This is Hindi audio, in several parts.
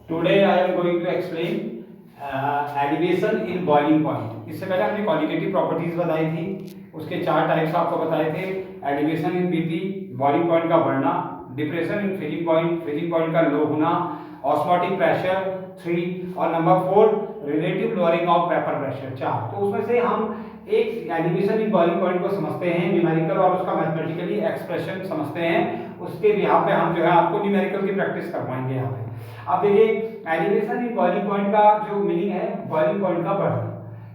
Today I am going to explain elevation in boiling point. इससे पहले हमने क्वालिटेटिव प्रॉपर्टीज बताई थी, उसके 4 टाइप्स आपको बताए थे। Elevation in BP, boiling point का बढ़ना, डिप्रेशन इन फ्रीजिंग पॉइंट का लो होना, ऑस्मोटिक प्रेशर 3 और number 4 relative lowering of vapour pressure 4। तो उसमें से हम एक एलिवेशन इन बॉइलिंग पॉइंट को समझते हैं न्यूमेरिकल और उसका मैथमेटिकली एक्सप्रेशन समझते हैं। उसके यहाँ पे हम जो है आपको न्यूमेरिकल की प्रैक्टिस करवाएंगे यहाँ पे। अब देखिए एलिवेशन इन बॉइलिंग पॉइंट का जो मीनिंग है, बॉइलिंग पॉइंट का बढ़ना।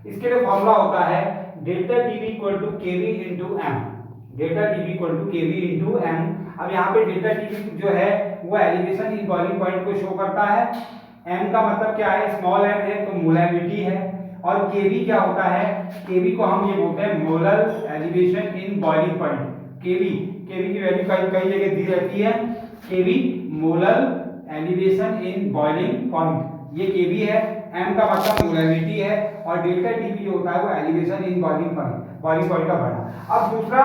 इसके लिए फॉर्मूला होता है delta TV equal to KV into M. Delta TV equal to KV into M. अब यहाँ पे डेल्टा टीवी जो है वो एलिवेशन इन बॉइलिंग पॉइंट को शो करता है। एम का मतलब क्या है, स्मॉल एम है तो मोलैरिटी है। और केवी क्या होता है, केवी को हम ये बोलते हैं molar elevation in boiling point. KV की वैल्यू कई जगह दी रहती है। KV molar elevation in boiling point, ये केवी है। एम का मतलब मोलैरिटी है और डेल्टा टीवी जो होता है वो एलिवेशन इन बॉइलिंग पॉइंट का बढ़ना। अब दूसरा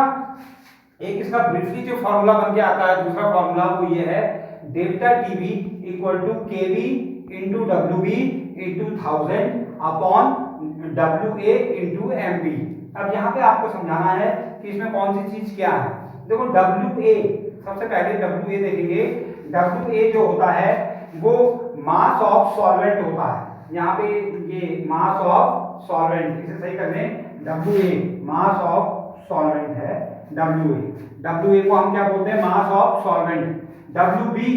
एक इसका ब्रीफली जो फार्मूला बन के आता है, दूसरा फार्मूला वो ये है delta TV equal to KV into W B into 1000 upon W A into M B. अब यहाँ पे आपको समझाना है कि इसमें कौन सी चीज क्या है। देखो डब्ल्यू ए, सबसे पहले डब्ल्यू ए देखेंगे। डब्ल्यू ए जो होता है वो मास ऑफ सॉल्वेंट होता है। यहाँ पे ये मास ऑफ सॉल्वेंट, इसे सही करने W A mass of solvent है। डब्ल्यू ए को हम क्या बोलते हैं, mass of solvent. W B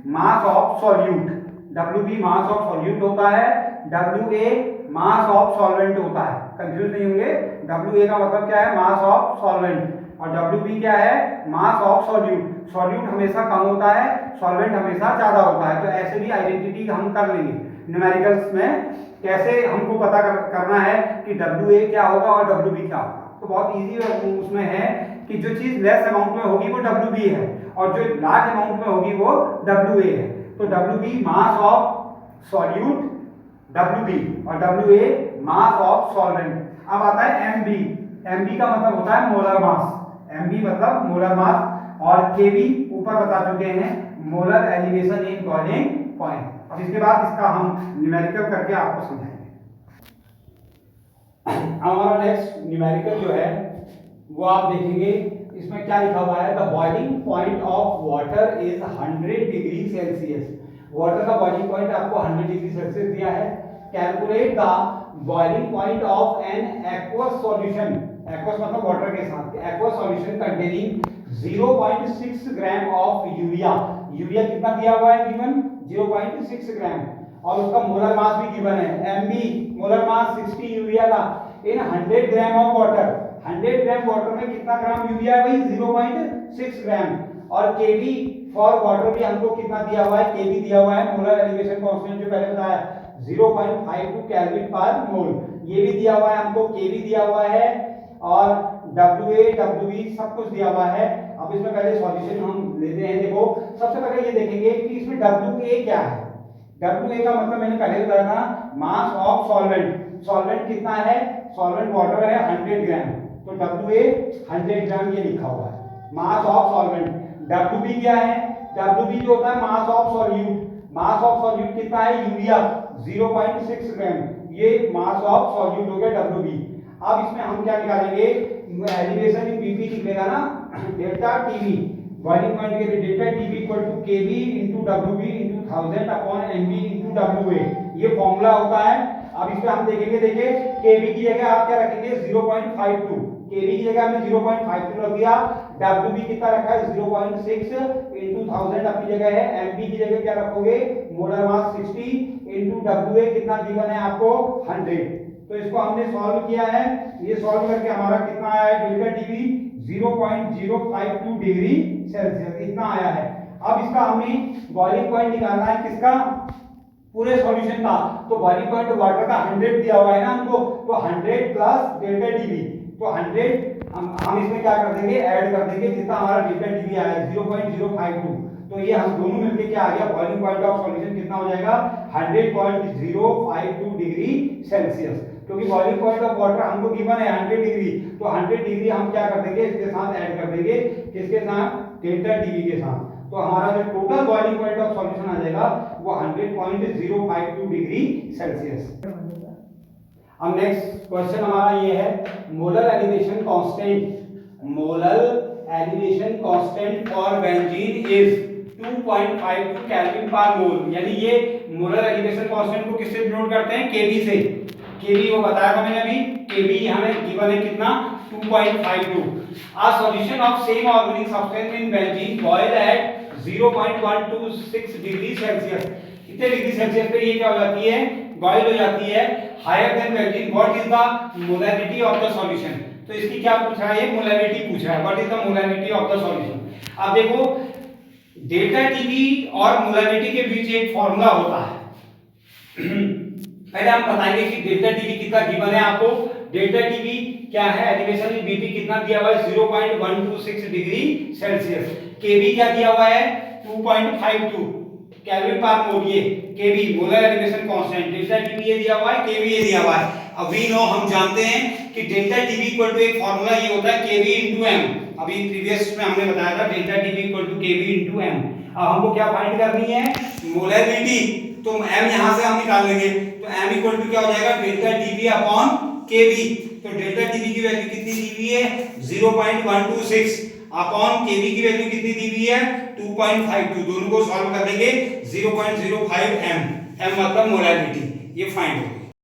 mass of solute, W B mass of solute होता है। W A mass of solvent होता है। कंफ्यूज नहीं होंगे, डब्ल्यू ए का मतलब क्या है, मास ऑफ सॉल्वेंट, और डब्ल्यू बी क्या है, मास ऑफ सॉल्यूट। सॉल्यूट हमेशा कम होता है, सॉल्वेंट हमेशा ज्यादा होता है। तो ऐसे भी आइडेंटिटी हम कर लेंगे न्यूमेरिकल्स में। कैसे हमको पता करना है कि डब्ल्यू ए क्या होगा और डब्ल्यू बी क्या होगा। तो बहुत इजी उसमें है कि जो चीज लेस अमाउंट में होगी वो डब्ल्यू बी है और जो लार्ज अमाउंट में होगी वो डब्ल्यू ए है। तो W B mass of solute W B और W A mass of solvent. अब आता है एम बी। एम बी का मतलब होता है मोलर मास। एम बी मतलब मोलर मास और के बी ऊपर बता चुके हैं molar elevation in boiling point. अब इसके बाद इसका हम न्यूमेरिकल करके आपको समझाएंगे। हमारा नेक्स्ट न्यूमेरिकल जो है वो आप देखेंगे, इसमें क्या लिखा हुआ है, the boiling point of water is 100 degree Celsius. Water का बॉइलिंग पॉइंट आपको 100 डिग्री सेल्सियस दिया है। Calculate the boiling point of an aqueous solution. Aqueous मतलब वाटर के साथ, aqueous solution containing 0.6 gram of urea. Urea कितना दिया हुआ है, गिवन 0.6 ग्राम, और उसका मोलर मास भी गिवन है एमबी, मोलर मास 60 यूरिया का इन 100 gram of water. 100 gram water में कितना ग्राम यूरिया है भाई, 0.6 ग्राम। और केवी फॉर वाटर भी हमको कितना दिया हुआ है, केवी दिया हुआ है, मोलर एलिवेशन कांस्टेंट जो पहले बताया 0.52 केल्विन पर मोल, ये भी दिया हुआ है हमको, केवी दिया हुआ है और डब्ल्यू ए डब्ल्यू बी सब कुछ दिया हुआ है। अब इसमें पहले सॉल्यूशन हम लेते हैं। देखो सबसे पहले ये देखेंगे कि इसमें डब्ल्यू ए क्या है। डब्ल्यू ए का मतलब मैंने पहले बताया था मास ऑफ सॉल्वेंट। सॉल्वेंट कितना है, सॉल्वेंट वाटर है 100 ग्राम, तो डब्ल्यू ए 100 ग्राम ये लिखा हुआ है mass of solvent. W B क्या है, डब्ल्यू बी जो होता है mass of solute. Mass of solute कितना है, यूरिया 0.6 ग्राम, ये मास ऑफ सॉल्यूट हो गया डब्ल्यू बी। अब इसमें हम क्या निकालेंगे, एलिवेशन इन बीपी निकलेगा ना, डेल्टा टीवी बॉइलिंग पॉइंट के लिए delta TV equal to KV into W B into 1000 upon MB into W A, ये फॉर्मूला होता है। अब इस पे हम देखेंगे, देखिए केवी की जगह आप क्या रखेंगे 0.52, केवी की जगह हमने 0.52 रख दिया। डब्ल्यूबी कितना रखा है 0.6 इनटू 1000 अपनी जगह है। एमबी की जगह क्या रखोगे, मोलर मास 60 इनटू डब्ल्यूए कितना गिवन है आपको 100। तो इसको हमने सॉल्व किया है, ये सॉल्व करके हमारा कितना आया है, डेल्टा टीवी 0.052 डिग्री सेल्सियस इतना आया है। अब इसका हमें बॉइलिंग पॉइंट निकालना है, किसका, पूरे सॉल्यूशन का। तो बॉइलिंग पॉइंट वाटर का 100 दिया हुआ है ना हमको, तो 100 प्लस डेल्टा टीवी, तो 100 हम इसमें क्या कर देंगे, ऐड कर देंगे, जितना हमारा डेल्टा टीवी आया है 0.052, तो ये हम दोनों मिलके क्या आ गया, बॉइलिंग पॉइंट ऑफ सॉल्यूशन कितना हो जाएगा 100.052 डिग्री सेल्सियस। क्योंकि बॉइलिंग पॉइंट ऑफ वाटर हमको गिवन है 100 डिग्री, तो 100 डिग्री हम क्या कर देंगे, इसके साथ ऐड कर देंगे, किसके साथ, डेल्टा टीवी के साथ। तो हमारा जो total boiling point of solution आ जाएगा वो 100.052 डिग्री सेल्सियस। अब नेक्स्ट क्वेश्चन हमारा ये है, molar elevation constant, molar elevation constant for benzene is 2.52 kelvin per mole. यानी ये मोलर एलिवेशन कांस्टेंट को किससे डिनोट करते हैं? केवी से। केवी वो बताया था मैंने अभी, केवी हमें गिवन है कितना? 2.52। A solution of same organic substance in benzene boil at 0.126 degree Celsius. कितने डिग्री सेल्सियस पे ये क्या हो जाती है? बॉयल हो जाती है। Higher than benzene, what is the molarity of the solution? तो इसकी क्या पूछा है? ये मोलैरिटी पूछा है, what is the molarity of the solution. अब देखो डेल्टा टीवी और मोलैरिटी के बीच एक फार्मूला होता है। पहले हम बताएंगे कि डेल्टा टीवी कितना गिवन है आपको। डेल्टा टीवी क्या है? एलिवेशन इन बीटी कितना दिया हुआ है? 0.126 डिग्री सेल्सियस। केवी क्या दिया हुआ है? 2.52 केल्विन पर मोल। ये KV molar elevation constant, delta TV ये दिया हुआ है, केवी ये दिया हुआ है। अब वी नो, हम जानते हैं कि डेल्टा टीवी इक्वल टू एक फार्मूला ये होता है केवी इनटू एम। अभी प्रीवियस में हमने बताया था delta TV equal to KV into M. अब हमको क्या फाइंड करनी है? मोलैरिटी। तो एम यहां से हम निकाल लेंगे, तो एम इक्वल टू क्या हो जाएगा? डेल्टा टीवी अपॉन केवी। तो डेल्टा टीवी की वैल्यू कितनी दी हुई है? 0.126 अपॉन केवी की वैल्यू कितनी दी हुई है? 2.52। दोनों को सॉल्व कर लेंगे, 0.05 एम। एम मतलब मोलैरिटी, ये फाइंड हो गया।